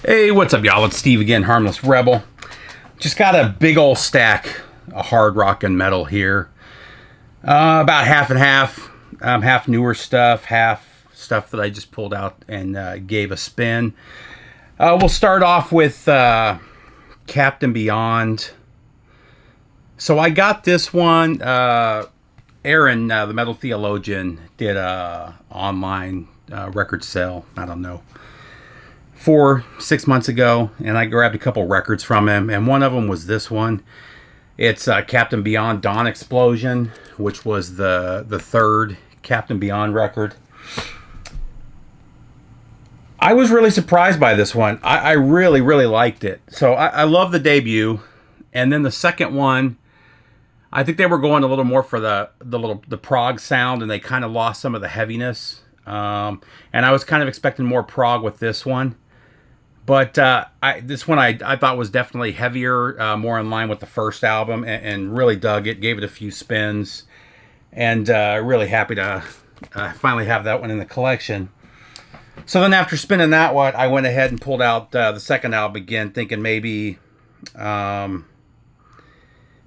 Hey, what's up, y'all? It's Steve again, Harmless Rebel. Just got a big old stack of hard rock and metal here. About half and half. Half newer stuff, half stuff that I just pulled out and gave a spin. We'll start off with Captain Beyond. So I got this one. Aaron, the metal theologian, did a online record sale. I don't know. 4-6 months ago, and I grabbed a couple records from him, and one of them was this one. It's Captain Beyond Dawn Explosion, which was the third Captain Beyond record. I was really surprised by this one. I really, really liked it. So I love the debut, and then the second one, I think they were going a little more for the prog sound, and they kind of lost some of the heaviness. And I was kind of expecting more prog with this one. But this one I thought was definitely heavier, more in line with the first album, and really dug it. Gave it a few spins, and really happy to finally have that one in the collection. So then after spinning that one, I went ahead and pulled out the second album again, thinking maybe I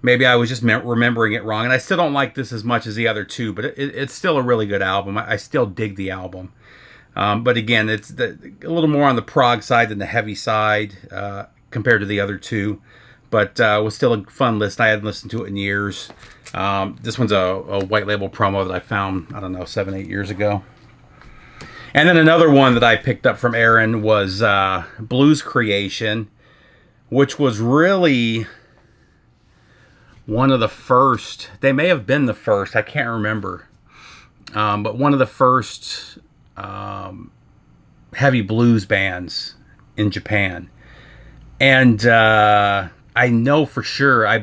was just remembering it wrong. And I still don't like this as much as the other two, but it's still a really good album. I still dig the album. But again, it's a little more on the prog side than the heavy side compared to the other two. But it was still a fun list. I hadn't listened to it in years. This one's a white label promo that I found, 7-8 years ago. And then another one that I picked up from Aaron was Blues Creation, which was really one of the first. They may have been the first. I can't remember. But one of the first heavy blues bands in Japan, and I know for sure I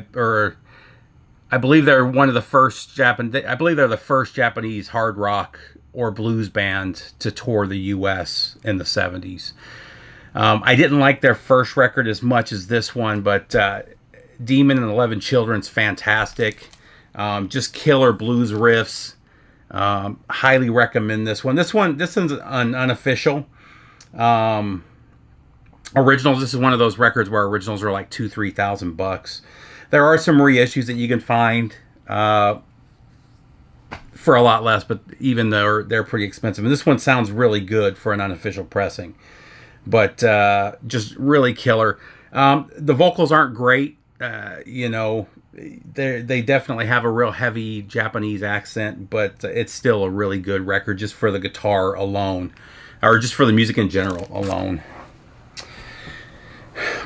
believe they're one of the first I believe they're the first Japanese hard rock or blues band to tour the U.S. in the 70s. I didn't like their first record as much as this one, but Demon and 11 Children's fantastic. Just killer blues riffs. Highly recommend this one. This one's an unofficial. Originals. This is one of those records where originals are like $2,000-$3,000. There are some reissues that you can find for a lot less, but even though they're pretty expensive. And this one sounds really good for an unofficial pressing, but just really killer. The vocals aren't great. They definitely have a real heavy Japanese accent, but it's still a really good record just for the guitar alone, or just for the music in general alone.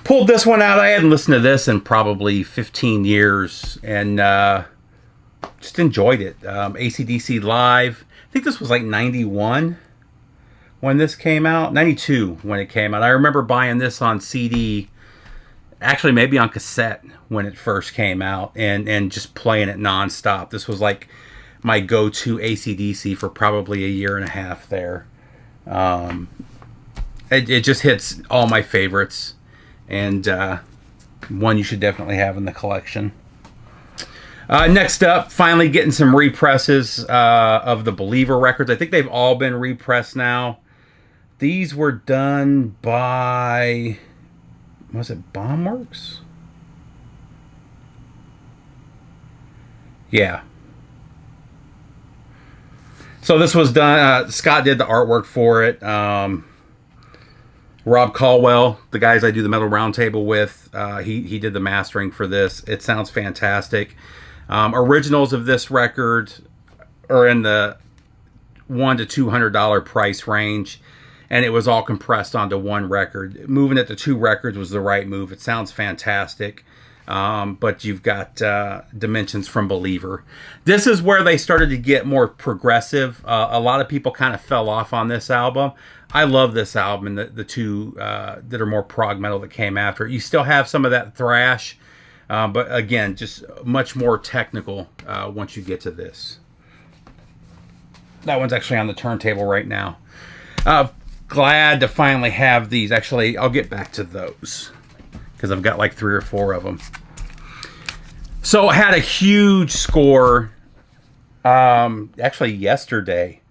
Pulled this one out. I hadn't listened to this in probably 15 years, and just enjoyed it. AC/DC Live. I think this was like 91 when this came out. 92 when it came out. I remember buying this on CD. Actually, maybe on cassette when it first came out, and just playing it nonstop. This was like my go-to AC/DC for probably a year and a half there. It just hits all my favorites, and one you should definitely have in the collection. Next up, finally getting some represses of the Believer records. I think they've all been repressed now. These were done by... was it Bombworks? Yeah. So this was done. Scott did the artwork for it. Rob Caldwell, the guys I do the Metal Roundtable with, he did the mastering for this. It sounds fantastic. Originals of this record are in the $100 to $200 price range. And it was all compressed onto one record. Moving it to two records was the right move. It sounds fantastic. But you've got Dimensions from Believer. This is where they started to get more progressive. A lot of people kind of fell off on this album. I love this album and the two that are more prog metal that came after. You still have some of that thrash. But again, just much more technical once you get to this. That one's actually on the turntable right now. Glad to finally have these. Actually, I'll get back to those because I've got like 3 or 4 of them. So I had a huge score actually yesterday.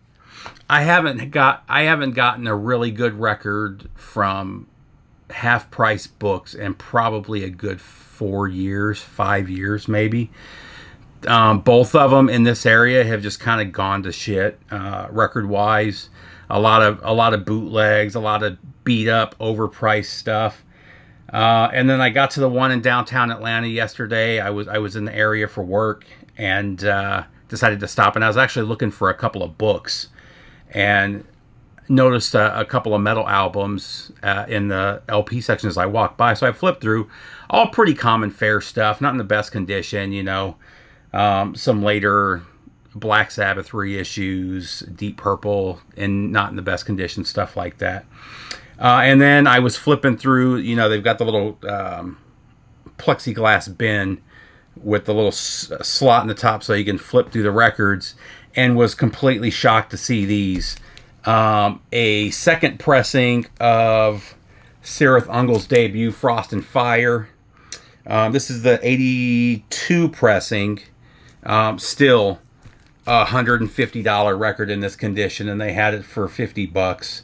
I haven't gotten a really good record from half-price books in probably a good 4 years, 5 years maybe. Both of them in this area have just kind of gone to shit, record-wise. A lot of bootlegs, a lot of beat-up, overpriced stuff. And then I got to the one in downtown Atlanta yesterday. I was in the area for work and decided to stop. And I was actually looking for a couple of books and noticed a couple of metal albums in the LP section as I walked by. So I flipped through all pretty common fare stuff, not in the best condition, you know. Some later Black Sabbath reissues, Deep Purple, and not in the best condition, stuff like that. And then I was flipping through, you know, they've got the little plexiglass bin with the little slot in the top so you can flip through the records, and was completely shocked to see these. A second pressing of Sirith Ungol's debut, Frost and Fire. This is the 82 pressing. Still a $150 record in this condition, and they had it for $50.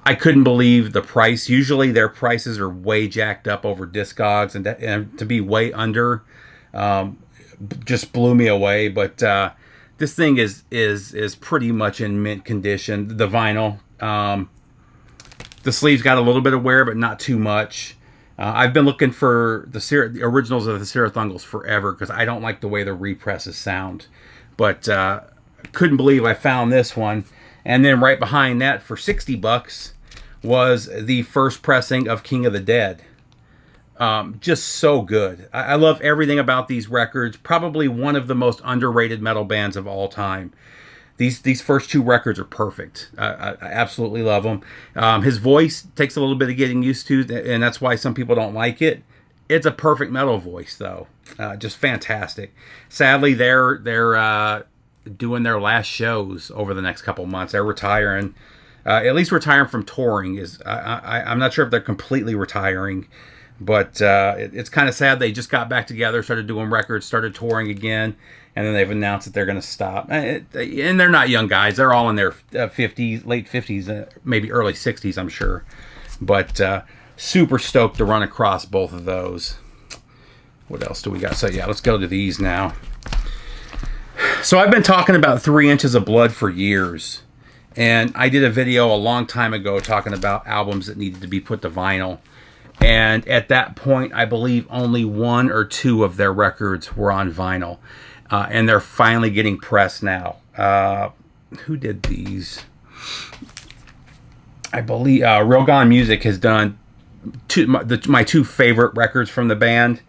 I couldn't believe the price. Usually their prices are way jacked up over Discogs, and to be way under just blew me away. But this thing is pretty much in mint condition. The vinyl, the sleeve's got a little bit of wear, but not too much. I've been looking for the originals of the Sirith Ungol's forever because I don't like the way the represses sound. But couldn't believe I found this one. And then right behind that for $60 was the first pressing of King of the Dead. Just so good. I love everything about these records. Probably one of the most underrated metal bands of all time. These first two records are perfect. I absolutely love them. His voice takes a little bit of getting used to, and that's why some people don't like it. It's a perfect metal voice, though. Just fantastic. Sadly, they're doing their last shows over the next couple months. They're retiring. At least retiring from touring. I'm not sure if they're completely retiring, but it's kind of sad. They just got back together, started doing records, started touring again, and then they've announced that they're going to stop. And they're not young guys. They're all in their 50s, late 50s, maybe early 60s, I'm sure. But super stoked to run across both of those. What else do we got? So yeah, let's go to these now. So I've been talking about 3 Inches of Blood for years. And I did a video a long time ago talking about albums that needed to be put to vinyl. And at that point, I believe only 1 or 2 of their records were on vinyl. And they're finally getting pressed now. Who did these? I believe Real Gone Music has done my 2 favorite records from the band.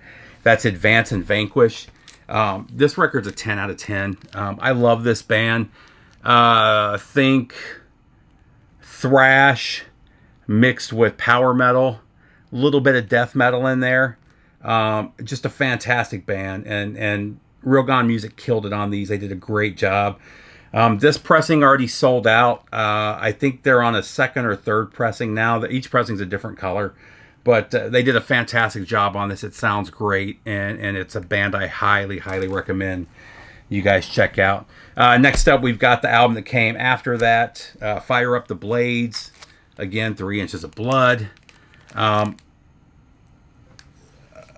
That's Advance and Vanquish. This record's a 10 out of 10. I love this band. Think thrash mixed with power metal, a little bit of death metal in there. Just a fantastic band, and Real Gone Music killed it on these. They did a great job. This pressing already sold out. I think they're on a second or third pressing now. Each pressing's a different color, but they did a fantastic job on this. It sounds great, and it's a band I highly, highly recommend you guys check out. Next up, we've got the album that came after that, Fire Up the Blades. Again, 3 Inches of Blood.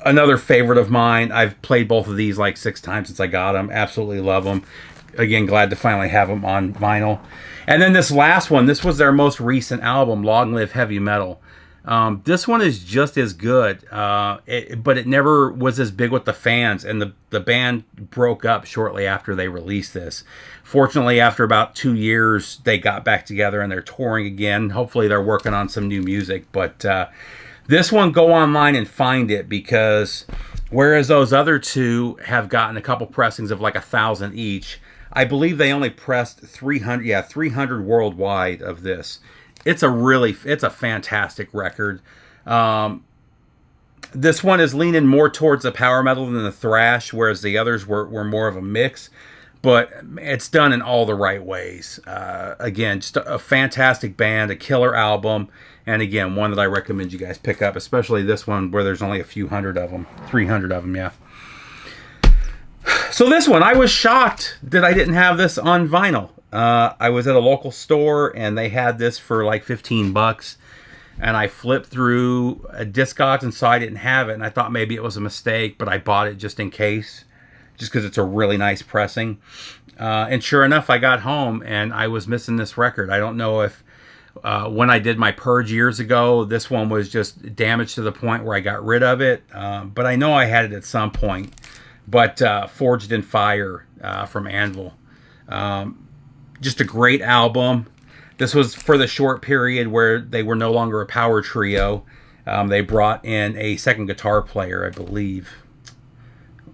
Another favorite of mine. I've played both of these like 6 times since I got them. Absolutely love them. Again, glad to finally have them on vinyl. And then this last one, this was their most recent album, Long Live Heavy Metal. This one is just as good, but it never was as big with the fans, and the band broke up shortly after they released this. Fortunately, after about 2 years, they got back together and they're touring again. Hopefully they're working on some new music, but this one, go online and find it, because whereas those other 2 have gotten a couple pressings of like 1,000 each, I believe they only pressed 300 worldwide of this. It's a fantastic record. This one is leaning more towards the power metal than the thrash, whereas the others were more of a mix. But it's done in all the right ways. Again, just a fantastic band, a killer album, and again, one that I recommend you guys pick up, especially this one where there's only a few hundred of them, 300 of them, yeah. So this one, I was shocked that I didn't have this on vinyl. I was at a local store and they had this for like $15. and I flipped through a Discogs and saw I didn't have it, and I thought maybe it was a mistake, but I bought it just in case, just because it's a really nice pressing. And sure enough, I got home and I was missing this record. I don't know if when I did my purge years ago, this one was just damaged to the point where I got rid of it. But I know I had it at some point. But Forged in Fire from Anvil. Just a great album. This was for the short period where they were no longer a power trio. They brought in a second guitar player, I believe.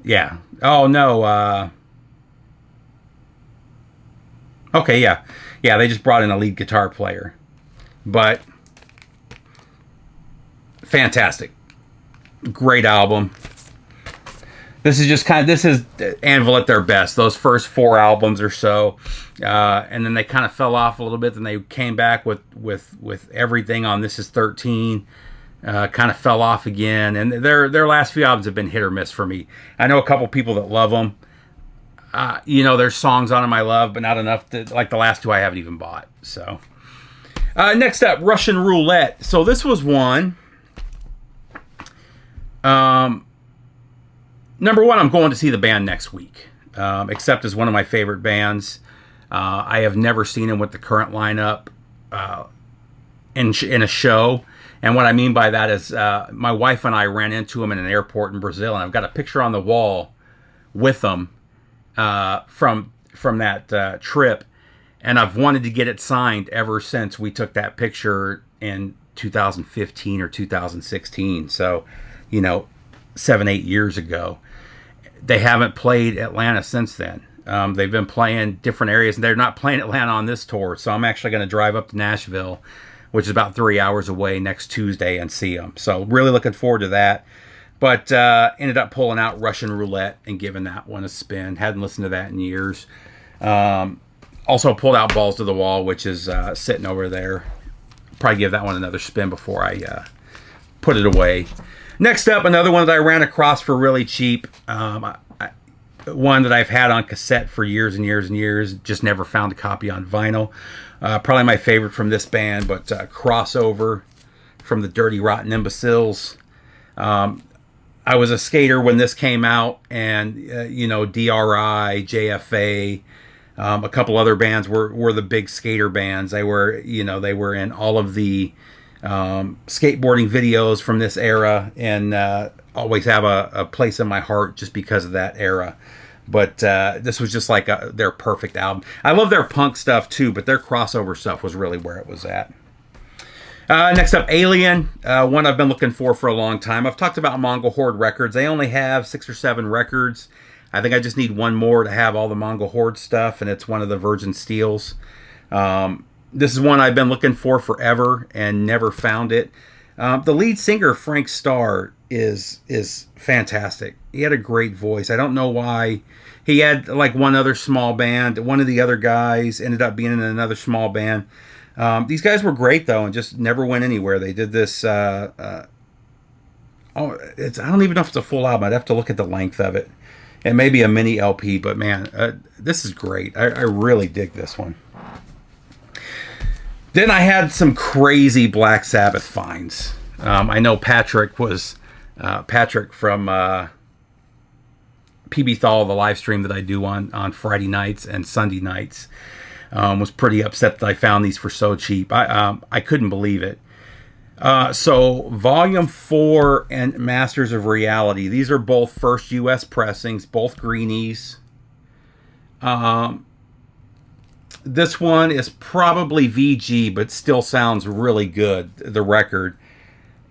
Yeah. Oh, no. Okay, yeah. Yeah, they just brought in a lead guitar player. But fantastic. Great album. This is Anvil at their best. Those first 4 albums or so. And then they kind of fell off a little bit. Then they came back with everything on This Is 13. Kind of fell off again. And their last few albums have been hit or miss for me. I know a couple people that love them. There's songs on them I love, but not enough to, like the last 2 I haven't even bought. So, next up, Russian Roulette. So this was one. Number one, I'm going to see the band next week. Except as one of my favorite bands. I have never seen them with the current lineup in a show. And what I mean by that is my wife and I ran into them in an airport in Brazil, and I've got a picture on the wall with them. From that trip, and I've wanted to get it signed ever since we took that picture in 2015 or 2016. So, 7-8 years ago. They haven't played Atlanta since then. They've been playing different areas, and they're not playing Atlanta on this tour. So I'm actually going to drive up to Nashville, which is about 3 hours away, next Tuesday, and see them. So really looking forward to that. But ended up pulling out Russian Roulette and giving that one a spin. Hadn't listened to that in years. Also pulled out Balls to the Wall, which is sitting over there. Probably give that one another spin before I put it away. Next up, another one that I ran across for really cheap. One that I've had on cassette for years and years and years. Just never found a copy on vinyl. Probably my favorite from this band, but Crossover from the Dirty Rotten Imbeciles. I was a skater when this came out, and DRI, JFA, a couple other bands were the big skater bands. They were in all of the skateboarding videos from this era, and always have a place in my heart just because of that era. But this was just like their perfect album. I love their punk stuff too, but their Crossover stuff was really where it was at. Next up, Alien, one I've been looking for a long time. I've talked about Mongol Horde records. They only have 6 or 7 records. I think I just need one more to have all the Mongol Horde stuff, and it's one of the Virgin Steels. This is one I've been looking for forever and never found it. The lead singer, Frank Starr, is fantastic. He had a great voice. I don't know why. He had like one other small band. One of the other guys ended up being in another small band. These guys were great though, and just never went anywhere. They did this. I don't even know if it's a full album. I'd have to look at the length of it. It may be a mini LP, but man, this is great. I really dig this one. Then I had some crazy Black Sabbath finds. I know Patrick was Patrick from PB Thal, the live stream that I do on Friday nights and Sunday nights. Was pretty upset that I found these for so cheap. I couldn't believe it. So Volume 4 and Masters of Reality. These are both first U.S. pressings, both greenies. This one is probably VG, but still sounds really good, the record.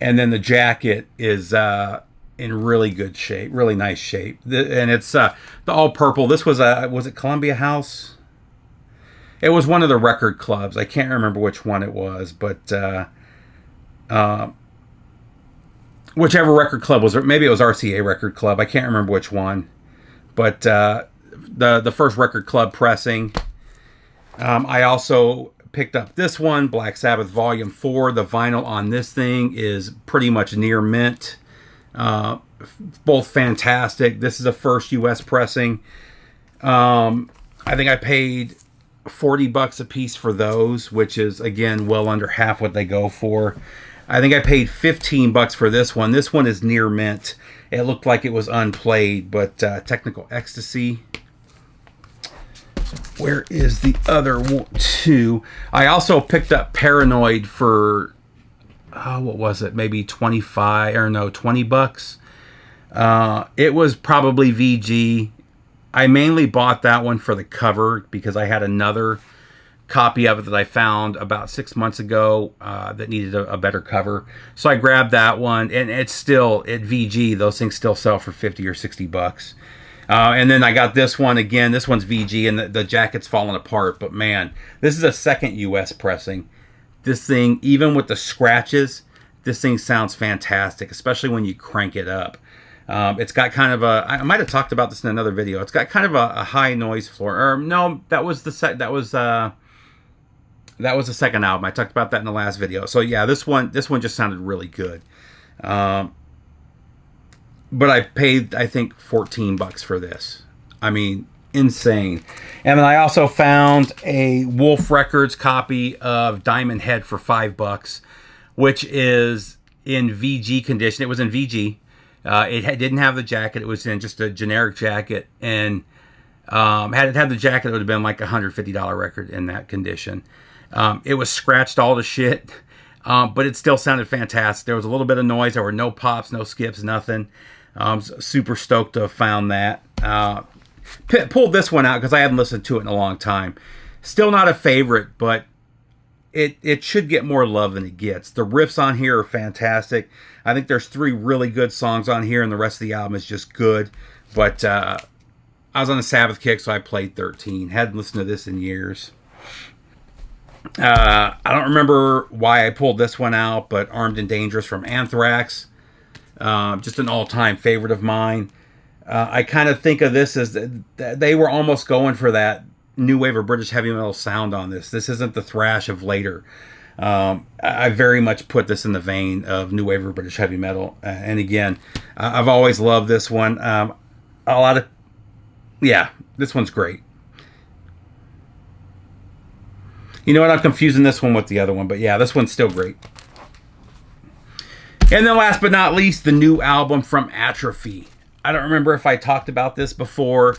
And then the jacket is in really good shape, really nice shape. And it's the all purple. This was it Columbia House? It was one of the record clubs. I can't remember which one it was, but whichever record club was, maybe it was RCA Record Club. I can't remember which one, but the first record club pressing. I also picked up this one, Black Sabbath Volume 4. The vinyl on this thing is pretty much near mint. Both fantastic. This is a first U.S. pressing. I think I paid $40 a piece for those, which is again well under half what they go for. I think I paid 15 bucks for this one. This one is near mint. It looked like it was unplayed, but Technical Ecstasy. Where is the other one? Two. I also picked up Paranoid for, what was it? Maybe 25 or no, 20 bucks. It was probably VG. I mainly bought that one for the cover because I had another copy of it that I found about 6 months ago that needed a better cover. So I grabbed that one, and it's still at VG. Those things still sell for 50 or 60 bucks. And then I got this one again. This one's VG, and the jacket's falling apart. But man, this is a second US pressing. This thing, even with the scratches, this thing sounds fantastic, especially when you crank it up. It's got kind of a, I might have talked about this in another video. It's got kind of a high noise floor. Or no, that was the second album. I talked about that in the last video. So yeah, this one just sounded really good. But I paid, I think, 14 bucks for this. I mean, insane. And then I also found a Wolf Records copy of Diamond Head for 5 bucks, which is in VG condition. It was in VG. Didn't have the jacket. It was in just a generic jacket. And had it had the jacket, it would have been like a $150 record in that condition. It was scratched all to shit, but it still sounded fantastic. There was a little bit of noise. There were no pops, no skips, nothing. Super stoked to have found that. Pulled this one out because I haven't listened to it in a long time. Still not a favorite, but it should get more love than it gets. The riffs on here are fantastic. I think there's 3 really good songs on here, and the rest of the album is just good. But I was on a Sabbath kick, so I played 13. Hadn't listened to this in years. I don't remember why I pulled this one out, but Armed and Dangerous from Anthrax. Just an all-time favorite of mine. I kind of think of this as they were almost going for that new wave of British heavy metal sound on this. This isn't the thrash of later. I very much put this in the vein of new wave of British heavy metal. And again, I've always loved this one. This one's great. You know what? I'm confusing this one with the other one, but yeah, this one's still great. And then last but not least, the new album from Atrophy. I don't remember if I talked about this before.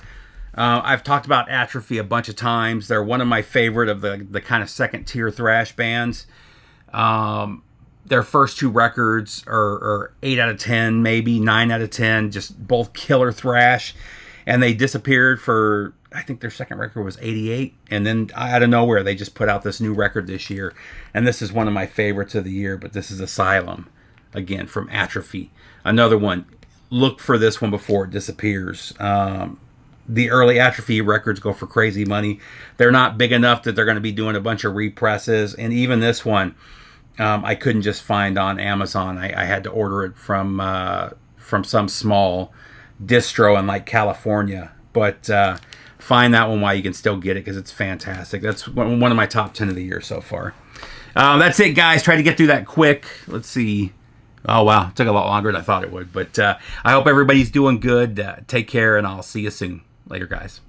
I've talked about Atrophy a bunch of times. They're one of my favorite of the kind of second tier thrash bands. Their first 2 records are 8 out of 10, maybe 9 out of 10, just both killer thrash. And they disappeared for, I think their second record was 88. And then out of nowhere, they just put out this new record this year. And this is one of my favorites of the year, but this is Asylum. Again, from Atrophy. Another one. Look for this one before it disappears. The early Atrophy records go for crazy money. They're not big enough that they're going to be doing a bunch of represses. And even this one, I couldn't just find on Amazon. I had to order it from some small distro in like California. But find that one while you can still get it because it's fantastic. That's one of my top 10 of the year so far. That's it, guys. Try to get through that quick. Let's see. Oh, wow. It took a lot longer than I thought it would. But I hope everybody's doing good. Take care, and I'll see you soon. Later, guys.